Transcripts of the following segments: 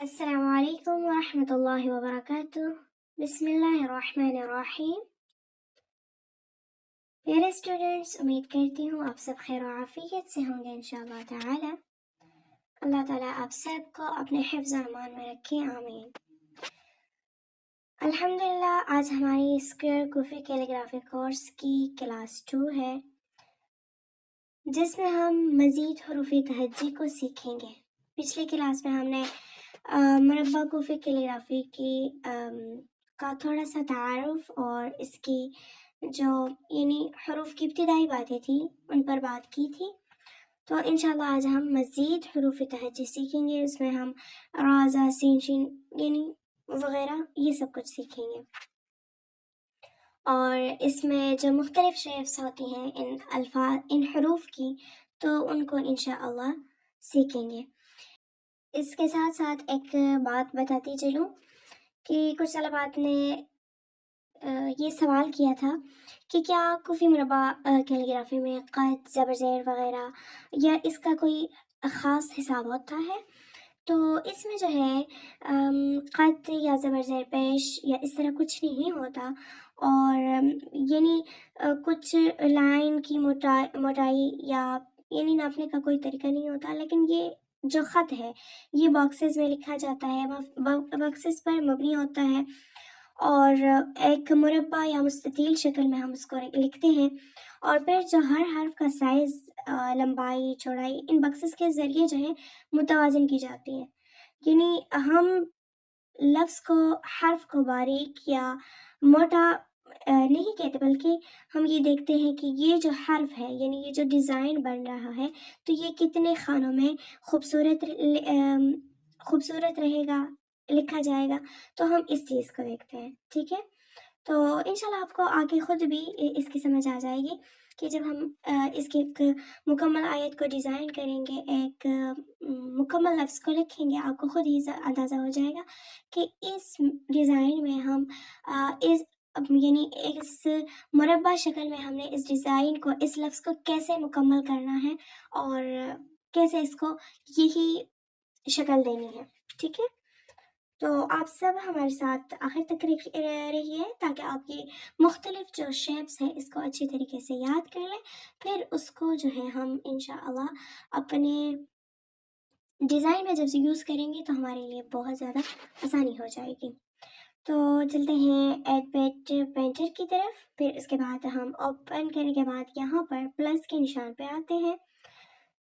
अस्सलामुअलैकुम वरहमतुल्लाहि वबरकातुह। बिस्मिल्लाहिर्रहमानिर्रहीम। प्यारे स्टूडेंट्स, उम्मीद करती हूँ आप सब खैर और आफियत से होंगे इंशाअल्लाह ताला। अल्लाह ताला आप सबको अपने हिफ्ज़ और अमान में रखे, आमीन। अल्हम्दुलिल्लाह, आज हमारी स्क्वायर कुफी कैलीग्राफी कोर्स की क्लास 2 है, जिसमें हम मज़ीद हरूफ़ी तहज्जी को सीखेंगे। पिछली क्लास में हमने मुरब्बा कुफी कैलीग्राफी की का थोड़ा सा तारुफ और इसकी जो यानी हरूफ की इब्तिदाई बातें थी उन पर बात की थी। तो इंशाल्लाह आज हम मज़ीद हरूफ तहज्जी सीखेंगे। उसमें हम राजा सीन शीन यानी वग़ैरह ये सब कुछ सीखेंगे। और इसमें जो मुख्तलिफ शेप्स होती हैं इन हरूफ की, तो उनको इंशाअल्लाह सीखेंगे। इसके साथ साथ एक बात बताती चलूँ कि कुछ तलबात ने ये सवाल किया था कि क्या कुफी मुरब्बा कैलीग्राफी में क़द, ज़बर ज़ेर वग़ैरह या इसका कोई ख़ास हिसाब होता है। तो इसमें जो है क़द या ज़बर ज़ेर पेश या इस तरह कुछ नहीं होता। और यानी कुछ लाइन की मोटाई या यानी नापने का कोई तरीका नहीं होता, लेकिन ये जो ख़त है ये बॉक्सेस में लिखा जाता है, बॉक्सेस पर मबनी होता है और एक मुरब्बा या मुस्ततील शक्ल में हम उसको लिखते हैं। और फिर जो हर हर्फ का साइज़, लंबाई, चौड़ाई इन बक्सेस के ज़रिए जो है मुतवाज़न की जाती है। यानी हम लफ्ज़ को, हर्फ को बारीक या मोटा नहीं कहते, बल्कि हम ये देखते हैं कि ये जो हर्फ है यानी ये जो डिज़ाइन बन रहा है तो ये कितने खानों में खूबसूरत रहेगा, लिखा जाएगा। तो हम इस चीज़ को देखते हैं, ठीक है। तो इंशाल्लाह आपको आगे ख़ुद भी इसकी समझ आ जाएगी कि जब हम इसकी एक मुकम्मल आयत को डिज़ाइन करेंगे, एक मुकम्मल लफ्ज़ को लिखेंगे, आपको ख़ुद ही अंदाज़ा हो जाएगा कि इस डिज़ाइन में हम इस यानी इस मुरब्बा शक्ल में हमने इस डिज़ाइन को, इस लफ्ज़ को कैसे मुकम्मल करना है और कैसे इसको यही शक्ल देनी है, ठीक है। तो आप सब हमारे साथ आखिर तक रहिए ताकि आप ये मुख्तलिफ जो शेप्स हैं इसको अच्छी तरीके से याद कर लें। फिर उसको जो है हम इंशाअल्लाह अपने डिज़ाइन में जब यूज़ करेंगे तो हमारे लिए बहुत ज़्यादा आसानी हो जाएगी। तो चलते हैं एडवेट पेंटर की तरफ। फिर उसके बाद हम ओपन करने के बाद यहाँ पर प्लस के निशान पे आते हैं।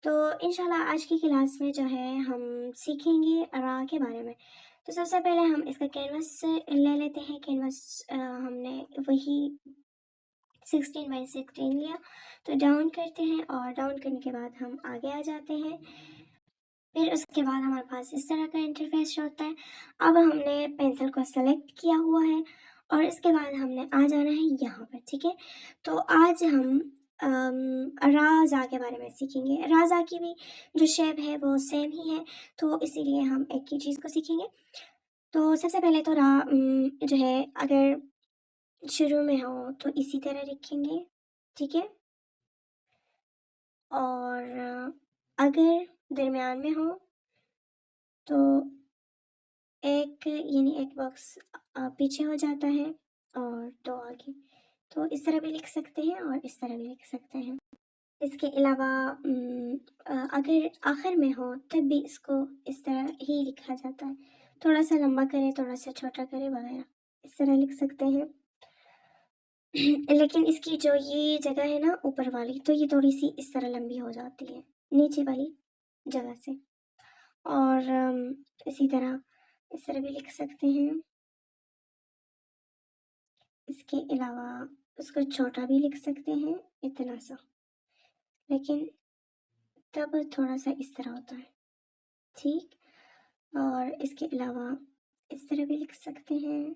तो इंशाल्लाह आज की क्लास में जो है हम सीखेंगे रा के बारे में। तो सबसे पहले हम इसका कैनवस ले लेते हैं। कैनवस हमने वही 16x16 लिया। तो डाउन करते हैं और डाउन करने के बाद हम आगे आ जाते हैं। फिर उसके बाद हमारे पास इस तरह का इंटरफेस होता है। अब हमने पेंसिल को सेलेक्ट किया हुआ है और इसके बाद हमने आ जाना है यहाँ पर, ठीक है। तो आज हम राज़ा के बारे में सीखेंगे। राज़ा की भी जो शेप है वो सेम ही है, तो इसीलिए हम एक ही चीज़ को सीखेंगे। तो सबसे पहले तो रा जो है अगर शुरू में हो तो इसी तरह लिखेंगे, ठीक है। और अगर दरमियान में हो तो एक यानी एक बॉक्स पीछे हो जाता है और दो आगे। तो इस तरह भी लिख सकते हैं और इस तरह भी लिख सकते हैं। इसके अलावा अगर आखिर में हो तब भी इसको इस तरह ही लिखा जाता है। थोड़ा सा लंबा करें, थोड़ा सा छोटा करें वगैरह, इस तरह लिख सकते हैं। लेकिन इसकी जो ये जगह है ना ऊपर वाली, तो ये थोड़ी सी इस तरह लंबी हो जाती है नीचे वाली जगह से। और इसी तरह इस तरह भी लिख सकते हैं। इसके अलावा उसको छोटा भी लिख सकते हैं, इतना सा, लेकिन तब थोड़ा सा इस तरह होता है, ठीक। और इसके अलावा इस तरह भी लिख सकते हैं।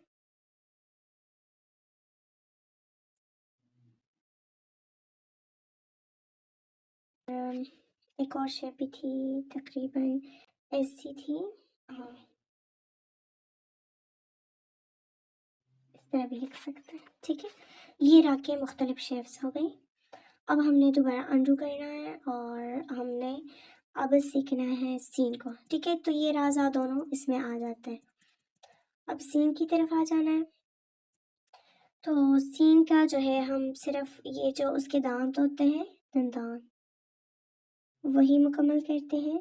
एक और शेप भी थी, तकरीबन ऐसी थी, हाँ, इस तरह भी लिख सकते हैं, ठीक है। ये राके मुख्तलिफ शेप्स हो गई। अब हमने दोबारा अंडू करना है और हमने अब सीखना है सीन को, ठीक है। तो ये राजा दोनों इसमें आ जाते हैं। अब सीन की तरफ आ जाना है। तो सीन का जो है हम सिर्फ ये जो उसके दांत होते हैं, दंतान, वही मुकम्मल करते हैं।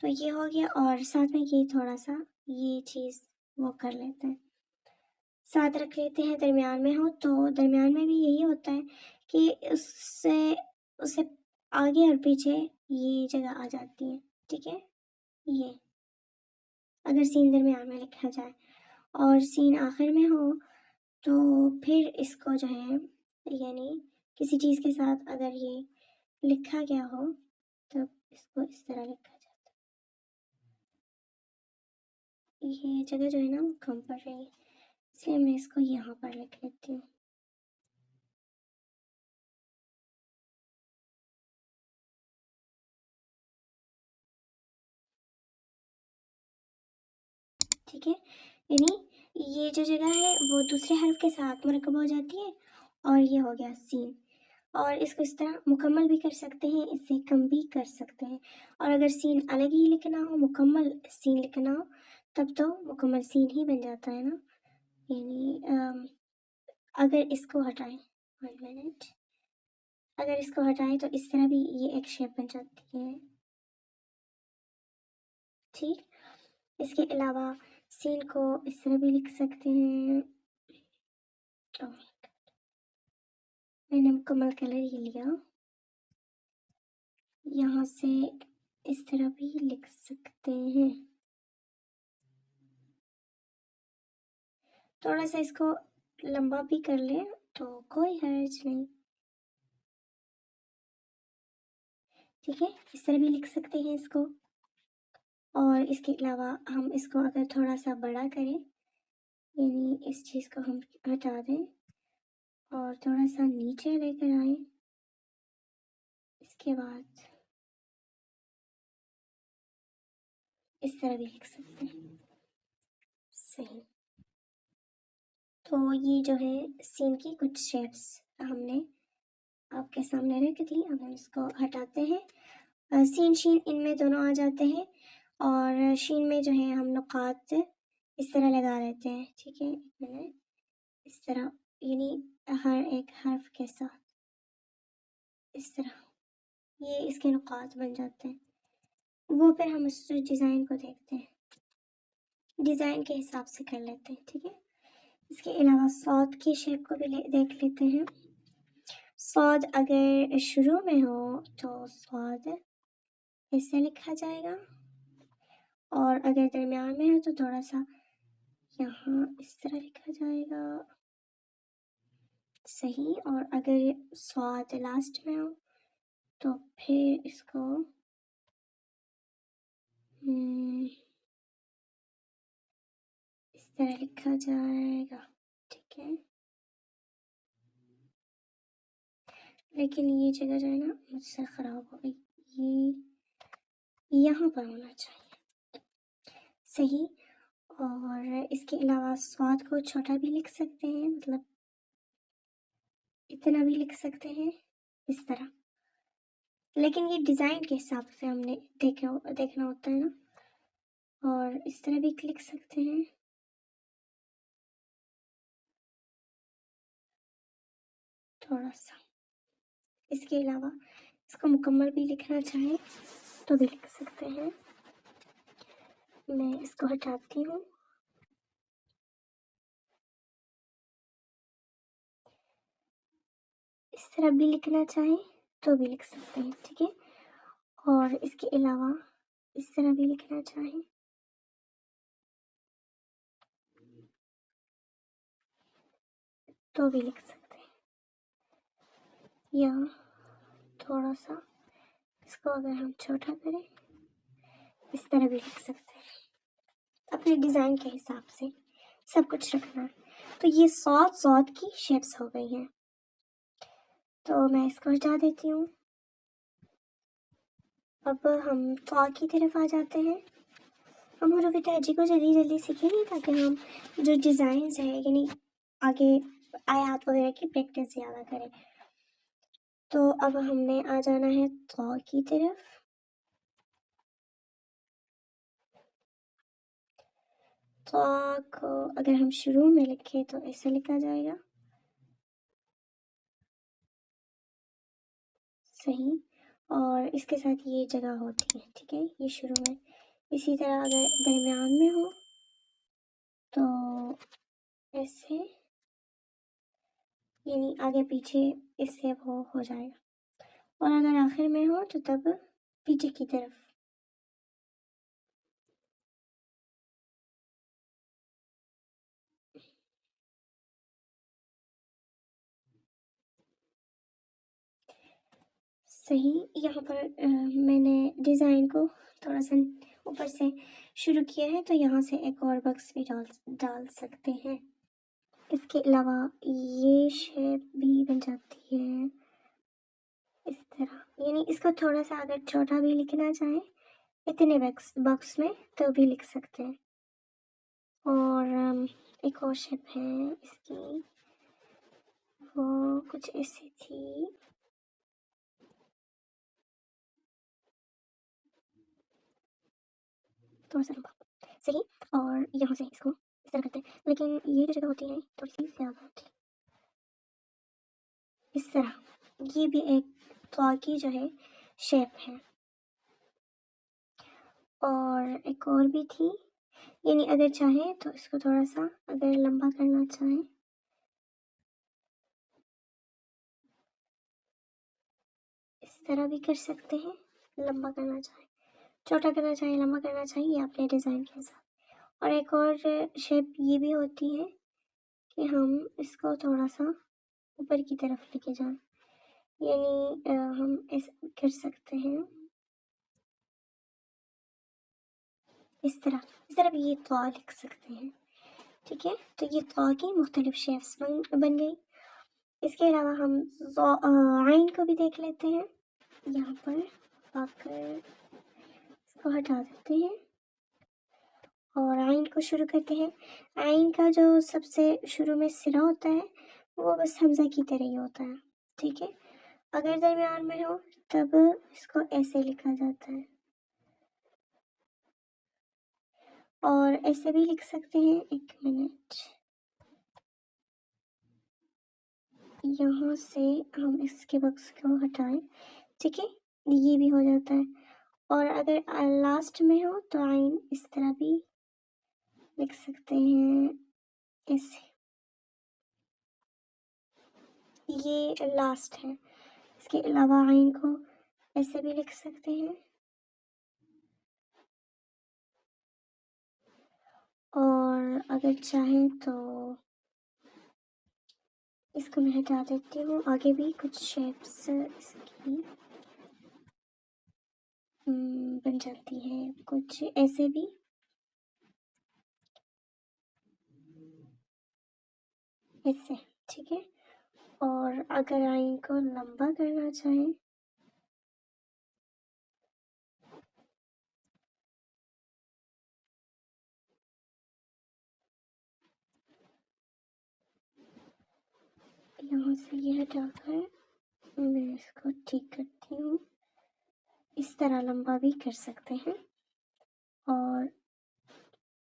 तो ये हो गया, और साथ में ये थोड़ा सा ये चीज़ वो कर लेते हैं, साथ रख लेते हैं। दरमियान में हो तो दरमियान में भी यही होता है कि उससे उससे आगे और पीछे ये जगह आ जाती है, ठीक है। ये अगर सीन दरमियान में लिखा जाए और सीन आखिर में हो तो फिर इसको जो है, यानी किसी चीज़ के साथ अगर ये लिखा गया हो तब इसको इस तरह लिखा जाता है। ये जगह जो है ना वो कम पड़ रही है, इसलिए मैं इसको यहाँ पर लिख लेती हूँ। ठीक है, यानी ये जो जगह है वो दूसरे हर्फ के साथ मुरकब हो जाती है, और ये हो गया सीन। और इसको इस तरह मुकम्मल भी कर सकते हैं, इससे कम भी कर सकते हैं। और अगर सीन अलग ही लिखना हो, मुकम्मल सीन लिखना हो, तब तो मुकम्मल सीन ही बन जाता है ना। यानी अगर इसको हटाएं, 1 मिनट, अगर इसको हटाएं तो इस तरह भी ये एक शेप बन जाती है, ठीक। इसके अलावा सीन को इस तरह भी लिख सकते हैं। तो मैंने मुकम्मल कलर ही लिया, यहाँ से इस तरह भी लिख सकते हैं। थोड़ा सा इसको लंबा भी कर लें तो कोई हर्ज नहीं, ठीक है। इस तरह भी लिख सकते हैं इसको। और इसके अलावा हम इसको अगर थोड़ा सा बड़ा करें, यानी इस चीज़ को हम हटा दें और थोड़ा सा नीचे लेकर आए, इसके बाद इस तरह भी लिख सकते हैं, सही। तो ये जो है सीन की कुछ शेप्स हमने आपके सामने रख दी। अब हम इसको हटाते हैं। सीन शीन इनमें दोनों आ जाते हैं, और शीन में जो है हम नुकात इस तरह लगा लेते हैं, ठीक है। 1 मिनट, इस तरह, यानी हर एक हर्फ के साथ इस तरह ये इसके नुकात बन जाते हैं। वो फिर हम उस डिज़ाइन को देखते हैं, डिज़ाइन के हिसाब से कर लेते हैं, ठीक है। इसके अलावा सौद की शेप को भी देख लेते हैं। सौद अगर शुरू में हो तो सौद ऐसे लिखा जाएगा, और अगर दरमियान में है तो थोड़ा सा यहाँ इस तरह लिखा जाएगा, सही। और अगर स्वाद लास्ट में हो तो फिर इसको इस तरह लिखा जाएगा, ठीक है। लेकिन ये जगह जो है ना मुझसे ख़राब हो गई, ये यहाँ पर होना चाहिए, सही। और इसके अलावा स्वाद को छोटा भी लिख सकते हैं, मतलब इतना भी लिख सकते हैं, इस तरह। लेकिन ये डिज़ाइन के हिसाब से हमने देखना होता है ना। और इस तरह भी लिख सकते हैं, थोड़ा सा। इसके अलावा इसको मुकम्मल भी लिखना चाहें तो भी लिख सकते हैं। मैं इसको हटाती हूँ। इस तरह भी लिखना चाहें तो भी लिख सकते हैं, ठीक है। और इसके अलावा इस तरह भी लिखना चाहें तो भी लिख सकते हैं, या थोड़ा सा इसको अगर हम छोटा करें इस तरह भी लिख सकते हैं। अपने डिज़ाइन के हिसाब से सब कुछ रखना है। तो ये सौद की शेप्स हो गई हैं। तो मैं इसको हटा देती हूँ। अब हम फॉ की तरफ आ जाते हैं। हम हरूफ तहजी को जल्दी जल्दी सीखेंगे ताकि हम जो डिज़ाइंस है, यानी आगे आयात वगैरह की प्रैक्टिस ज़्यादा करें। तो अब हमने आ जाना है तो की तरफ। तो को अगर हम शुरू में लिखें तो ऐसे लिखा जाएगा, सही। और इसके साथ ये जगह होती है, ठीक है, ये शुरू में। इसी तरह अगर दरमियान में हो तो ऐसे, यानी आगे पीछे इससे वो हो जाएगा। और अगर आखिर में हो तो तब पीछे की तरफ। सही। यहाँ पर मैंने डिज़ाइन को थोड़ा सा ऊपर से शुरू किया है, तो यहाँ से एक और बक्स भी डाल सकते हैं। इसके अलावा ये शेप भी बन जाती है इस तरह, यानी इसको थोड़ा सा अगर छोटा भी लिखना चाहें इतने बॉक्स में तो भी लिख सकते हैं। और एक और शेप है इसकी, वो कुछ ऐसी थी, थोड़ा सा लंबा, सही। और यहाँ से इसको इस तरह करते हैं, लेकिन ये जो जगह होती है थोड़ी सी ज़्यादा होती है, इस तरह। ये भी एक तो की जो है शेप है। और एक और भी थी, यानी अगर चाहें तो इसको थोड़ा सा अगर लंबा करना चाहें इस तरह भी कर सकते हैं, लंबा करना चाहें, छोटा करना चाहें, लंबा करना चाहें, ये अपने डिज़ाइन के हिसाब। और एक और शेप ये भी होती है कि हम इसको थोड़ा सा ऊपर की तरफ लेके जाएं, यानी हम ऐसा कर सकते हैं इस तरह भी ये तो लिख सकते हैं, ठीक है। तो ये तो की मुख्तलिफ शेप्स बन गई। इसके अलावा हम आइन को भी देख लेते हैं। यहाँ पर आकर इसको हटा देते हैं और आइन को शुरू करते हैं। आइन का जो सबसे शुरू में सिरा होता है वो बस हमजा की तरह ही होता है, ठीक है। अगर दरमियान में हो तब इसको ऐसे लिखा जाता है, और ऐसे भी लिख सकते हैं। एक मिनट, यहाँ से हम इसके बक्स को हटाएं, ठीक है, ये भी हो जाता है। और अगर लास्ट में हो तो आइन इस तरह भी लिख सकते हैं, ऐसे। ये लास्ट है। इसके अलावा आइन को ऐसे भी लिख सकते हैं, और अगर चाहें तो इसको मैं हटा देती हूँ। आगे भी कुछ शेप्स इसकी बन जाती है, कुछ ऐसे भी, ऐसे, ठीक है। और अगर आइन को लंबा करना चाहें यहाँ से ये हटाकर मैं इसको ठीक करती हूँ। इस तरह लंबा भी कर सकते हैं, और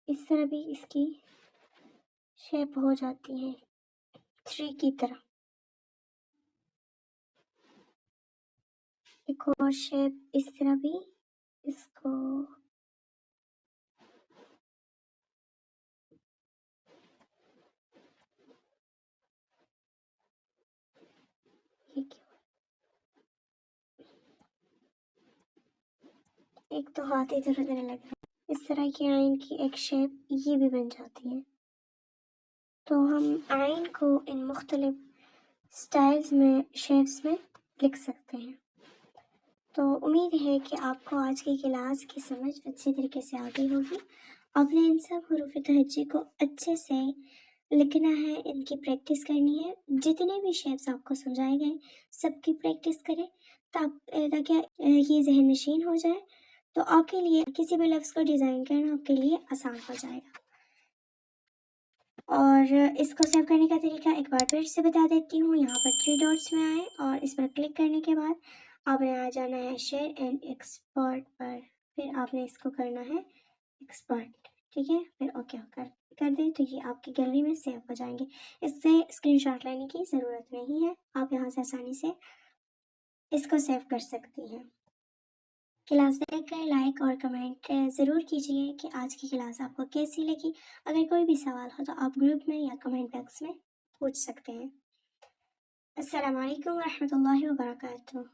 इस तरह भी इसकी शेप हो जाती है 3 की तरह। एक और शेप इस तरह भी, इसको ये एक तो हाथ इधर उधर लग रहा है। इस तरह की आइन की एक शेप ये भी बन जाती है। तो हम आइन को इन मुख्तलिफ स्टाइल्स में, शेप्स में लिख सकते हैं। तो उम्मीद है कि आपको आज की क्लास की समझ अच्छी तरीके से आ गई होगी। आपने इन सब हरूफ तहज्जी को अच्छे से लिखना है, इनकी प्रैक्टिस करनी है। जितने भी शेप्स आपको समझाए गए सबकी प्रैक्टिस करें, ताकि ये जहन नशीन हो जाए, तो आपके लिए किसी भी लफ्ज़ को डिज़ाइन करना आपके लिए आसान हो जाएगा। और इसको सेव करने का तरीका एक बार फिर से बता देती हूँ। यहाँ पर 3 डॉट्स में आएँ और इस पर क्लिक करने के बाद आपने आ जाना है शेयर एंड एक्सपोर्ट पर, फिर आपने इसको करना है एक्सपोर्ट, ठीक है। फिर ओके कर दें तो ये आपकी गैलरी में सेव हो जाएंगे। इससे स्क्रीनशॉट लेने की ज़रूरत नहीं है, आप यहाँ से आसानी से इसको सेव कर सकती हैं। क्लास देखकर लाइक और कमेंट ज़रूर कीजिए कि आज की क्लास आपको कैसी लगी। अगर कोई भी सवाल हो तो आप ग्रुप में या कमेंट बॉक्स में पूछ सकते हैं। अस्सलाम वालेकुम रहमतुल्लाहि व बरकातहू।